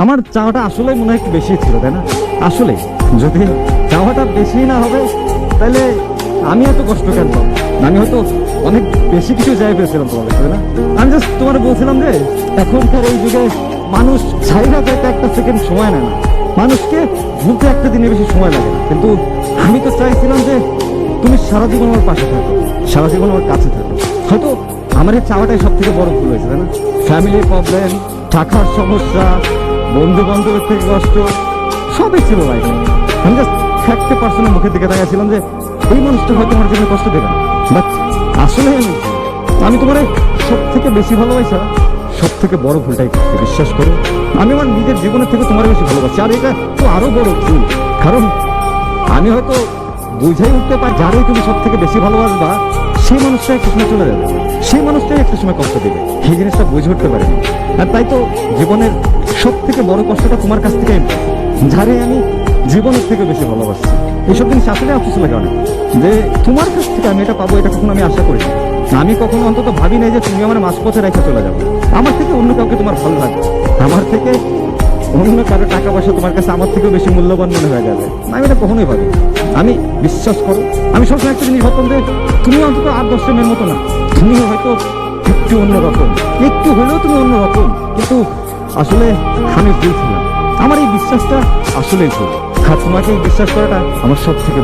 আমার চাওয়াটা আসলে মনে হয় একটু বেশি ছিল, তাই না? আসলে যদি চাওয়াটা বেশি না হবে তাহলে আমি এত কষ্ট কেন পাবো? আমি হয়তো অনেক বেশি কিছু চাই পেয়েছিলাম তোমার কাছে, তাই না? আমি জাস্ট তোমার বলছিলাম যে এখনকার এই যুগে মানুষ চাইনা চাইতে একটা সেকেন্ড সময় নেয় না, মানুষকে ভুলতে একটা দিনের বেশি সময় লাগে না। কিন্তু আমি তো চাইছিলাম যে তুমি সারা জীবন আমার পাশে থাকো, সারা জীবন আমার কাছে থাকো। হয়তো আমার এই চাওয়াটাই সব থেকে বড় ভুল হয়েছে, তাই না? ফ্যামিলি প্রবলেম, টাকার সমস্যা, বন্ধু বান্ধবের থেকে কষ্ট, সবই ছিল লাইফে। আমি জাস্ট একটা পার্সনের মুখের দিকে তাকাইছিলাম যে এই মানুষটা হয়তো আমার জন্য কষ্ট দেবে না, বাট আসলে আমি তোমার সব থেকে বেশি ভালোবাসা সব থেকে বড় ভুলটাই করছি, বিশ্বাস করো। আমি আমার নিজের জীবনের থেকে তোমার বেশি ভালোবাসি, আর এটা তো আরো বড় ভুল। কারণ আমি হয়তো বুঝাই উঠতে পারি যারাই তুমি সব থেকে বেশি ভালোবাসবা সেই মানুষটা একটা সময় চলে যাবে, সেই মানুষটাই একটা সময় কষ্ট দেবে। এই জিনিসটা বুঝে উঠতে পারিনি, আর তাই তো জীবনের সব থেকে বড় কষ্টটা তোমার কাছ থেকে যারে আমি জীবনের থেকে বেশি ভালোবাসছি। এইসব জিনিস আসলে আফসোস লাগে অনেক যে তোমার কাছ থেকে আমি এটা পাবো, এটা কখনো আমি আশা করিনি। আমি কখনো অন্তত ভাবি নাই যে তুমি আমার মাঝপথে রেখে চলে যাবে। আমার থেকে অন্য কাউকে তোমার ভালো লাগবে, আমার থেকে অন্য কারো টাকা পয়সা তোমার কাছে আমার থেকেও বেশি মূল্যবান মনে হয়ে যাবে। আমি এটা কখনোই ভাবি। আমি বিশ্বাস করো, আমি সবসময় একটা জিনিস ভাবতাম যে তুমি অন্তত 8-10 মেয়ের মতো না, তুমি হয়তো একটু অন্যরকম, একটু হলেও তুমি অন্যরকম। কিন্তু আসলে আমি ভুল ছিলাম, আমার এই বিশ্বাসটা আসলেই ভুল। আর তোমাকে এই বিশ্বাস করাটা আমার সব থেকে